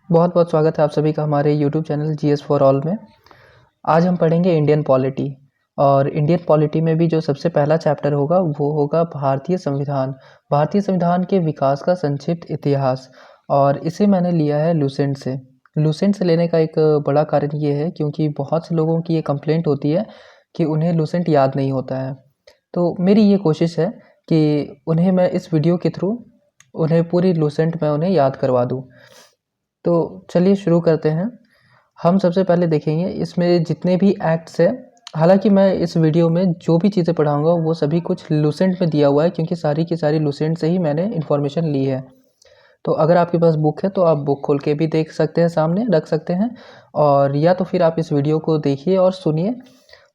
बहुत बहुत स्वागत है आप सभी का हमारे YouTube channel GS for all में। आज हम पढ़ेंगे इंडियन पॉलिटी। और इंडियन पॉलिटी में भी जो सबसे पहला चैप्टर होगा वो होगा भारतीय संविधान। भारतीय संविधान के विकास का संक्षिप्त इतिहास। और इसे मैंने लिया है लूसेंट से। लूसेंट से लेने का एक बड़ा कारण ये है क्योंकि बहुत से लोगों की ये कंप्लेंट होती है कि उन्हें लूसेंट याद नहीं होता है। तो मेरी ये कोशिश है कि उन्हें मैं इस वीडियो के थ्रू उन्हें पूरी लूसेंट मैं उन्हें याद करवा दूँ। तो चलिए शुरू करते हैं। हम सबसे पहले देखेंगे इसमें जितने भी एक्ट्स हैं। हालांकि मैं इस वीडियो में जो भी चीज़ें पढ़ाऊंगा वो सभी कुछ लूसेंट में दिया हुआ है क्योंकि सारी की सारी लूसेंट से ही मैंने इन्फॉर्मेशन ली है। तो अगर आपके पास बुक है तो आप बुक खोल के भी देख सकते हैं, सामने रख सकते हैं। और या तो फिर आप इस वीडियो को देखिए और सुनिए।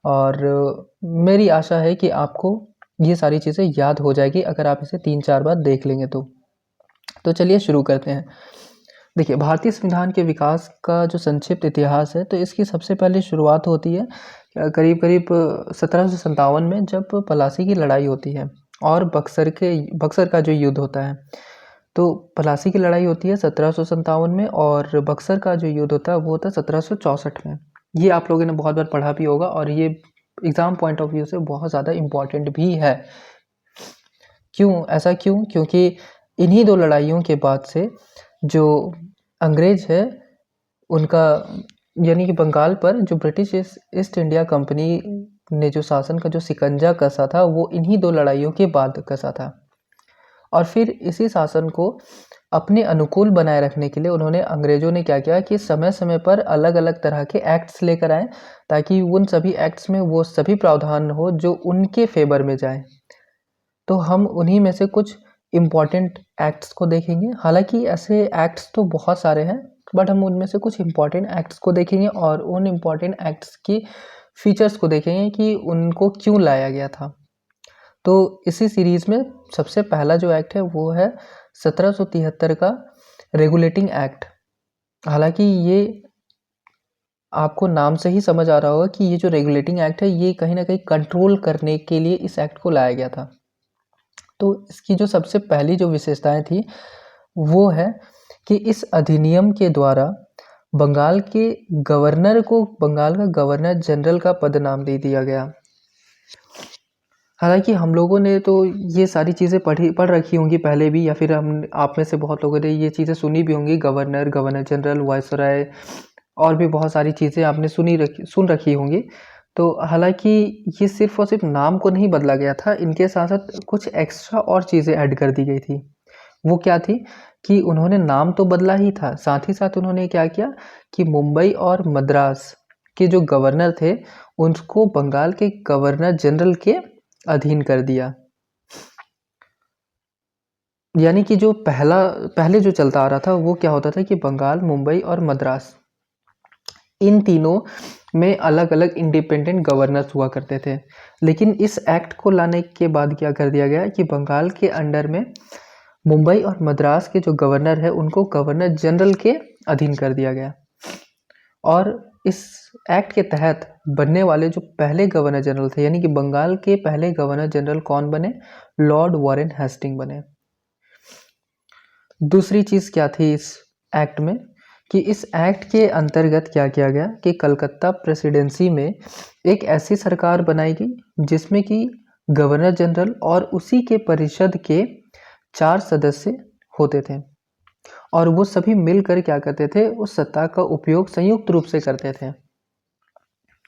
और मेरी आशा है कि आपको ये सारी चीज़ें याद हो जाएगी अगर आप इसे 3-4 बार देख लेंगे तो चलिए शुरू करते हैं। देखिए, भारतीय संविधान के विकास का जो संक्षिप्त इतिहास है तो इसकी सबसे पहले शुरुआत होती है करीब करीब 1757 में, जब पलासी की लड़ाई होती है और बक्सर का जो युद्ध होता है। तो पलासी की लड़ाई होती है 1757 में और बक्सर का जो युद्ध होता है वो होता है 1764 में। ये आप लोगों ने बहुत बार पढ़ा भी होगा और ये एग्जाम पॉइंट ऑफ व्यू से बहुत ज़्यादा इम्पोर्टेंट भी है। क्यों? क्योंकि इन्हीं दो लड़ाइयों के बाद से जो अंग्रेज है उनका, यानी कि बंगाल पर जो ब्रिटिश ईस्ट इंडिया कंपनी ने जो शासन का जो शिकंजा कसा था वो इन्हीं दो लड़ाइयों के बाद कसा था। और फिर इसी शासन को अपने अनुकूल बनाए रखने के लिए उन्होंने, अंग्रेजों ने क्या किया कि समय समय पर अलग अलग तरह के एक्ट्स लेकर आए ताकि उन सभी एक्ट्स में वो सभी प्रावधान हो जो उनके फेवर में जाए। तो हम उन्हीं में से कुछ इम्पॉर्टेंट एक्ट्स को देखेंगे। हालांकि ऐसे एक्ट्स तो बहुत सारे हैं बट हम उनमें से कुछ इम्पॉर्टेंट एक्ट्स को देखेंगे और उन इम्पॉर्टेंट एक्ट्स की फीचर्स को देखेंगे कि उनको क्यों लाया गया था। तो इसी सीरीज में सबसे पहला जो एक्ट है वो है 1773 का रेगुलेटिंग एक्ट। हालांकि ये आपको नाम से ही समझ आ रहा होगा कि ये जो रेगुलेटिंग एक्ट है ये कहीं ना कहीं कंट्रोल करने के लिए इस एक्ट को लाया गया था। तो इसकी जो सबसे पहली जो विशेषताएं थी वो है कि इस अधिनियम के द्वारा बंगाल के गवर्नर को बंगाल का गवर्नर जनरल का पद नाम दे दिया गया। हालांकि हम लोगों ने तो ये सारी चीज़ें पढ़ रखी होंगी पहले भी, या फिर हम आप में से बहुत लोगों ने ये चीज़ें सुनी भी होंगी, गवर्नर, गवर्नर जनरल, वायसराय और भी बहुत सारी चीज़ें आपने सुन रखी होंगी। तो हालांकि ये सिर्फ और सिर्फ नाम को नहीं बदला गया था, इनके साथ साथ कुछ एक्स्ट्रा और चीज़ें ऐड कर दी गई थी। वो क्या थी कि उन्होंने नाम तो बदला ही था, साथ ही साथ उन्होंने क्या किया कि मुंबई और मद्रास के जो गवर्नर थे उनको बंगाल के गवर्नर जनरल के अधीन कर दिया। यानी कि जो पहले जो चलता आ रहा था वो क्या होता था कि बंगाल, मुंबई और मद्रास, इन तीनों में अलग अलग इंडिपेंडेंट गवर्नर्स हुआ करते थे। लेकिन इस एक्ट को लाने के बाद क्या कर दिया गया कि बंगाल के अंडर में मुंबई और मद्रास के जो गवर्नर है उनको गवर्नर जनरल के अधीन कर दिया गया। और इस एक्ट के तहत बनने वाले जो पहले गवर्नर जनरल थे, यानी कि बंगाल के पहले गवर्नर जनरल कौन बने? लॉर्ड वॉरेन हेस्टिंग बने। दूसरी चीज़ क्या थी इस एक्ट में कि इस एक्ट के अंतर्गत क्या किया गया कि कलकत्ता प्रेसिडेंसी में एक ऐसी सरकार बनाई गई जिसमें कि गवर्नर जनरल और उसी के परिषद के 4 सदस्य होते थे और वो सभी मिलकर क्या करते थे, उस सत्ता का उपयोग संयुक्त रूप से करते थे।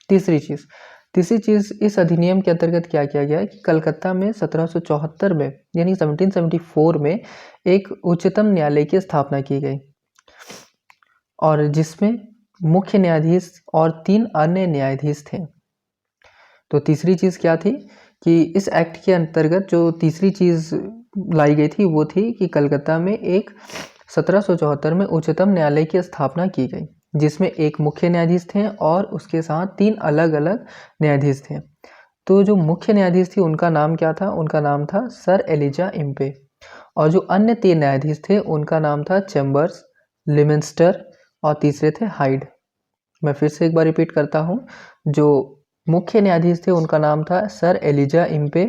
तीसरी चीज़ इस अधिनियम के अंतर्गत क्या किया गया कि कलकत्ता में 1774 में, यानी 1774 में एक उच्चतम न्यायालय की स्थापना की गई और जिसमें मुख्य न्यायाधीश और 3 अन्य न्यायाधीश थे। तो तीसरी चीज़ क्या थी कि इस एक्ट के अंतर्गत जो तीसरी चीज़ लाई गई थी वो थी कि कलकत्ता में एक 1774 में उच्चतम न्यायालय की स्थापना की गई जिसमें एक मुख्य न्यायाधीश थे और उसके साथ 3 अलग अलग न्यायाधीश थे। तो जो मुख्य न्यायाधीश थी उनका नाम क्या था? उनका नाम था सर एलिजा इम्पे। और जो अन्य 3 न्यायाधीश थे उनका नाम था चैम्बर्स, लिमिंस्टर और तीसरे थे हाइड। मैं फिर से एक बार रिपीट करता हूँ। जो मुख्य न्यायाधीश थे उनका नाम था सर एलिजा इम्पे,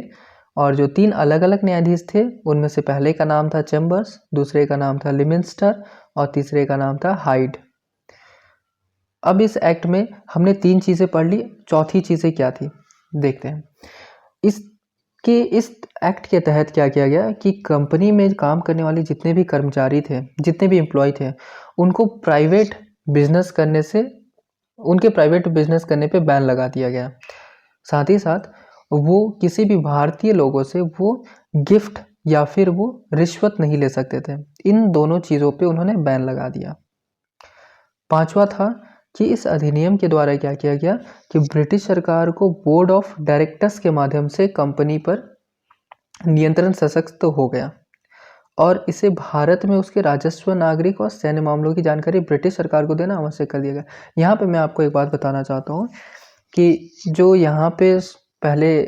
और जो 3 अलग-अलग न्यायाधीश थे उनमें से पहले का नाम था चैम्बर्स, दूसरे का नाम था लिमिंस्टर और तीसरे का नाम था हाइड। अब इस एक्ट में हमने 3 चीज़ें पढ़ ली, चौथी चीज़ें क्या थी देखते हैं। इस एक्ट के तहत क्या किया गया कि कंपनी में काम करने वाले जितने भी कर्मचारी थे, जितने भी एम्प्लॉय थे, उनको प्राइवेट बिजनेस करने पे बैन लगा दिया गया। साथ ही साथ वो किसी भी भारतीय लोगों से वो गिफ्ट या फिर वो रिश्वत नहीं ले सकते थे। इन दोनों चीज़ों पे उन्होंने बैन लगा दिया। पांचवा था कि इस अधिनियम के द्वारा क्या किया गया कि ब्रिटिश सरकार को बोर्ड ऑफ डायरेक्टर्स के माध्यम से कंपनी पर नियंत्रण सशक्त हो गया और इसे भारत में उसके राजस्व, नागरिक और सैन्य मामलों की जानकारी ब्रिटिश सरकार को देना आवश्यक कर दिया गया। यहाँ पे मैं आपको एक बात बताना चाहता हूँ कि जो यहाँ पे पहले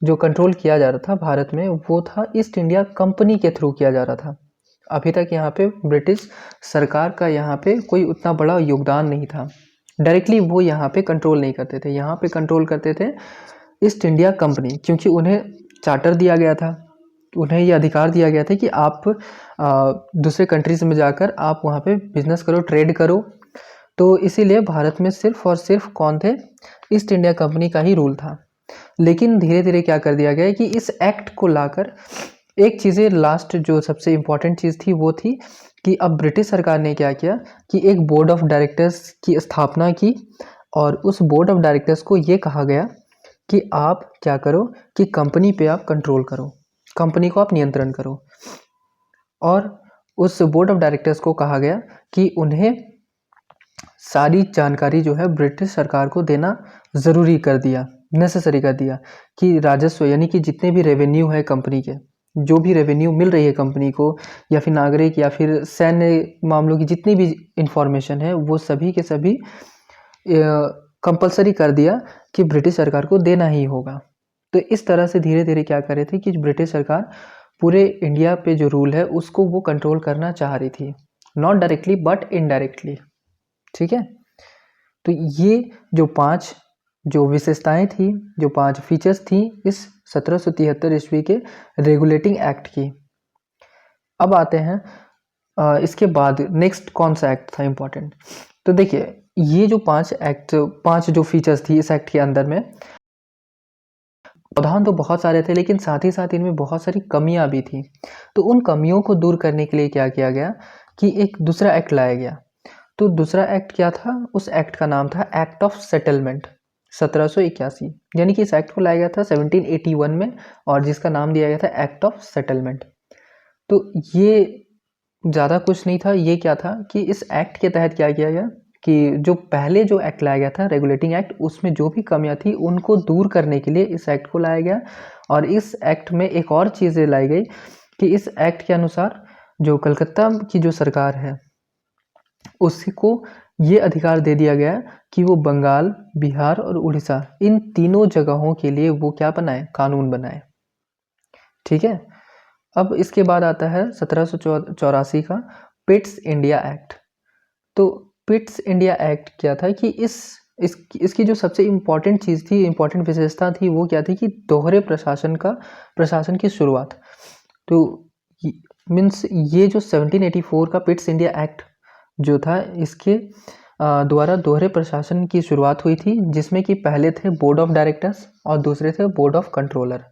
जो कंट्रोल किया जा रहा था भारत में वो था ईस्ट इंडिया कंपनी के थ्रू किया जा रहा था। अभी तक यहाँ पे ब्रिटिश सरकार का यहाँ पे कोई उतना बड़ा योगदान नहीं था। डायरेक्टली वो यहाँ पे कंट्रोल नहीं करते थे, यहाँ पे कंट्रोल करते थे ईस्ट इंडिया कंपनी, क्योंकि उन्हें चार्टर दिया गया था, उन्हें ये अधिकार दिया गया था कि आप दूसरे कंट्रीज में जाकर आप वहाँ पे बिजनेस करो, ट्रेड करो। तो इसीलिए भारत में सिर्फ और सिर्फ कौन थे, ईस्ट इंडिया कंपनी का ही रूल था। लेकिन धीरे धीरे क्या कर दिया गया कि इस एक्ट को लाकर एक चीज़ें लास्ट जो सबसे इम्पॉर्टेंट चीज़ थी वो थी कि अब ब्रिटिश सरकार ने क्या किया कि एक बोर्ड ऑफ डायरेक्टर्स की स्थापना की और उस बोर्ड ऑफ डायरेक्टर्स को ये कहा गया कि आप क्या करो कि कंपनी पे आप कंट्रोल करो, कंपनी को आप नियंत्रण करो। और उस बोर्ड ऑफ डायरेक्टर्स को कहा गया कि उन्हें सारी जानकारी जो है ब्रिटिश सरकार को देना ज़रूरी कर दिया, नेसेसरी कर दिया कि राजस्व यानी कि जितने भी रेवेन्यू है कंपनी के, जो भी रेवेन्यू मिल रही है कंपनी को या फिर नागरिक या फिर सैन्य मामलों की जितनी भी इंफॉर्मेशन है वो सभी के सभी कंपलसरी कर दिया कि ब्रिटिश सरकार को देना ही होगा। तो इस तरह से धीरे धीरे क्या कर रहे थे कि ब्रिटिश सरकार पूरे इंडिया पे जो रूल है उसको वो कंट्रोल करना चाह रही थी, नॉट डायरेक्टली बट इनडायरेक्टली। ठीक है, तो ये जो 5 जो विशेषताएं थी, जो 5 फीचर्स थी इस 1773 ईस्वी के रेगुलेटिंग एक्ट की। अब आते हैं इसके बाद नेक्स्ट कौन सा एक्ट था इम्पोर्टेंट। तो देखिए ये जो 5 जो फीचर्स थी इस एक्ट के अंदर में, प्रावधान तो बहुत सारे थे लेकिन साथ ही साथ इनमें बहुत सारी कमियां भी थी। तो उन कमियों को दूर करने के लिए क्या किया गया कि एक दूसरा एक्ट लाया गया। तो दूसरा एक्ट क्या था, उस एक्ट का नाम था एक्ट ऑफ सेटलमेंट 1781, यानी कि इस एक्ट को लाया गया था 1781 में और जिसका नाम दिया गया था एक्ट ऑफ सेटलमेंट। तो ये ज़्यादा कुछ नहीं था, ये क्या था कि इस एक्ट के तहत क्या किया गया कि जो पहले जो एक्ट लाया गया था रेगुलेटिंग एक्ट, उसमें जो भी कमियां थी उनको दूर करने के लिए इस एक्ट को लाया गया। और इस एक्ट में एक और चीज़ें लाई गई कि इस एक्ट के अनुसार जो कलकत्ता की जो सरकार है उसको ये अधिकार दे दिया गया कि वो बंगाल, बिहार और उड़ीसा इन तीनों जगहों के लिए वो क्या बनाए, कानून बनाए। ठीक है, अब इसके बाद आता है 1784 का पिट्स इंडिया एक्ट। तो पिट्स इंडिया एक्ट क्या था कि इसकी जो सबसे इम्पोर्टेंट चीज़ थी, इम्पोर्टेंट विशेषता थी वो क्या थी कि दोहरे प्रशासन की शुरुआत। तो मीन्स ये जो 1784 का पिट्स इंडिया एक्ट जो था इसके द्वारा दोहरे प्रशासन की शुरुआत हुई थी, जिसमें कि पहले थे बोर्ड ऑफ डायरेक्टर्स और दूसरे थे बोर्ड ऑफ कंट्रोलर।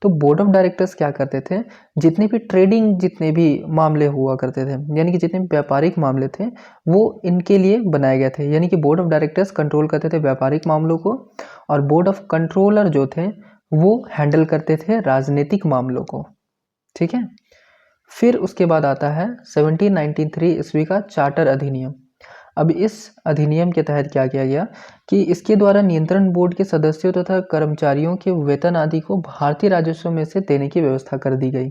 तो बोर्ड ऑफ डायरेक्टर्स क्या करते थे, जितने भी मामले हुआ करते थे यानी कि जितने भी व्यापारिक मामले थे वो इनके लिए बनाए गए थे। यानी कि बोर्ड ऑफ डायरेक्टर्स कंट्रोल करते थे व्यापारिक मामलों को और बोर्ड ऑफ कंट्रोलर जो थे वो हैंडल करते थे राजनीतिक मामलों को। ठीक है, फिर उसके बाद आता है 1793 ईस्वी का चार्टर अधिनियम। अब इस अधिनियम के तहत क्या किया गया कि इसके द्वारा नियंत्रण बोर्ड के सदस्यों तथा कर्मचारियों के वेतन आदि को भारतीय राजस्व में से देने की व्यवस्था कर दी गई।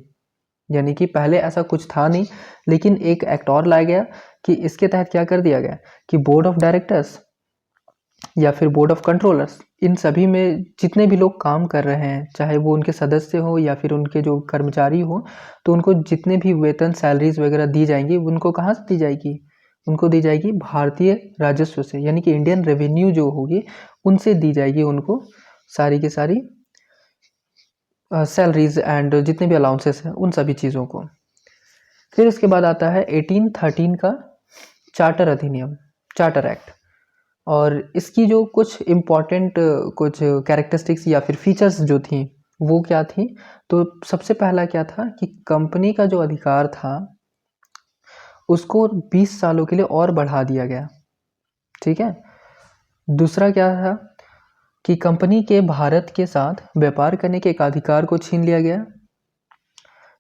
यानी कि पहले ऐसा कुछ था नहीं, लेकिन एक एक्ट और लाया गया कि इसके तहत क्या कर दिया गया कि बोर्ड ऑफ डायरेक्टर्स या फिर बोर्ड ऑफ कंट्रोलर्स, इन सभी में जितने भी लोग काम कर रहे हैं, चाहे वो उनके सदस्य हो या फिर उनके जो कर्मचारी हो, तो उनको जितने भी वेतन, सैलरीज वगैरह दी जाएंगी उनको कहाँ से दी जाएगी, उनको दी जाएगी भारतीय राजस्व से, यानी कि इंडियन रेवेन्यू जो होगी उनसे दी जाएगी उनको सारी की सारी सैलरीज एंड जितने भी अलाउंसेस हैं उन सभी चीज़ों को। फिर उसके बाद आता है 1813 का चार्टर अधिनियम, चार्टर एक्ट। और इसकी जो कुछ इम्पॉर्टेंट कुछ कैरेक्टरिस्टिक्स या फिर फीचर्स जो थी वो क्या थी, तो सबसे पहला क्या था कि कंपनी का जो अधिकार था उसको 20 सालों के लिए और बढ़ा दिया गया। ठीक है। दूसरा क्या था कि कंपनी के भारत के साथ व्यापार करने के एक अधिकार को छीन लिया गया।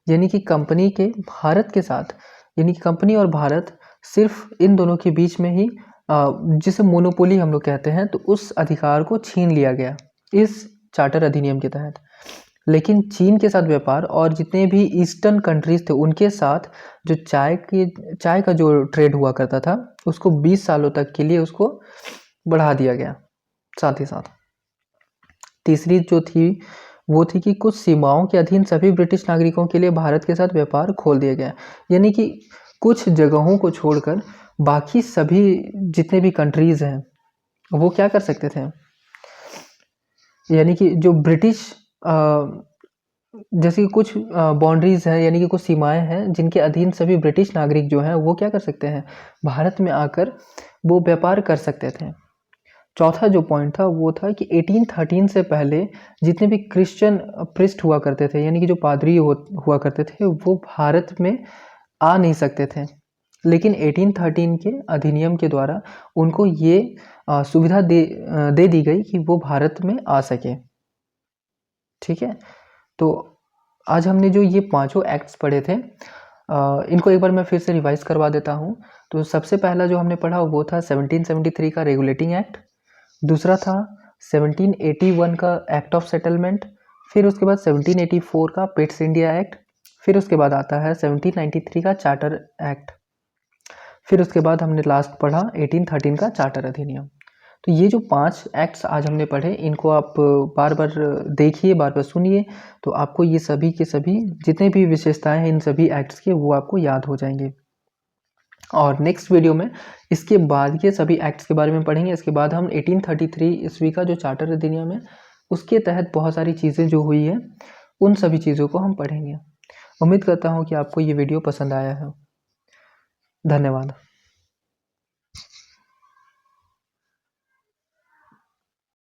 यानी कि कंपनी के भारत के साथ, यानी कि कंपनी और भारत सिर्फ इन दोनों के बीच में ही जिसे मोनोपोली हम लोग कहते हैं, तो उस अधिकार को छीन लिया गया इस चार्टर अधिनियम के तहत। लेकिन चीन के साथ व्यापार और जितने भी ईस्टर्न कंट्रीज थे उनके साथ जो चाय का जो ट्रेड हुआ करता था उसको 20 सालों तक के लिए उसको बढ़ा दिया गया। साथ ही साथ तीसरी जो थी वो थी कि कुछ सीमाओं के अधीन सभी ब्रिटिश नागरिकों के लिए भारत के साथ व्यापार खोल दिया गया। यानी कि कुछ जगहों को छोड़कर बाकी सभी जितने भी कंट्रीज हैं वो क्या कर सकते थे, यानी कि जो ब्रिटिश जैसे कि कुछ बाउंड्रीज हैं, यानी कि कुछ सीमाएं हैं जिनके अधीन सभी ब्रिटिश नागरिक जो हैं वो क्या कर सकते हैं, भारत में आकर वो व्यापार कर सकते थे। चौथा जो पॉइंट था वो था कि 1813 से पहले जितने भी क्रिश्चियन प्रिस्ट हुआ करते थे, यानी कि जो पादरी हुआ करते थे, वो भारत में आ नहीं सकते थे। लेकिन 1813 के अधिनियम के द्वारा उनको ये सुविधा दे दी गई कि वो भारत में आ सके। ठीक है। तो आज हमने जो ये पांचों एक्ट्स पढ़े थे इनको एक बार मैं फिर से रिवाइज करवा देता हूँ। तो सबसे पहला जो हमने पढ़ा वो था 1773 का रेगुलेटिंग एक्ट। दूसरा था 1781 का एक्ट ऑफ सेटलमेंट। फिर उसके बाद 1784 का पिट्स इंडिया एक्ट। फिर उसके बाद आता है 1793 का चार्टर एक्ट। फिर उसके बाद हमने लास्ट पढ़ा 1813 का चार्टर अधिनियम। तो ये जो 5 एक्ट्स आज हमने पढ़े इनको आप बार बार देखिए, बार बार सुनिए, तो आपको ये सभी के सभी जितने भी विशेषताएं हैं इन सभी एक्ट्स के वो आपको याद हो जाएंगे। और नेक्स्ट वीडियो में इसके बाद के सभी एक्ट्स के बारे में पढ़ेंगे। इसके बाद हम 1833 ईस्वी का जो चार्टर अधिनियम है उसके तहत बहुत सारी चीज़ें जो हुई है उन सभी चीज़ों को हम पढ़ेंगे। उम्मीद करता हूँ कि आपको ये वीडियो पसंद आया है। धन्यवाद।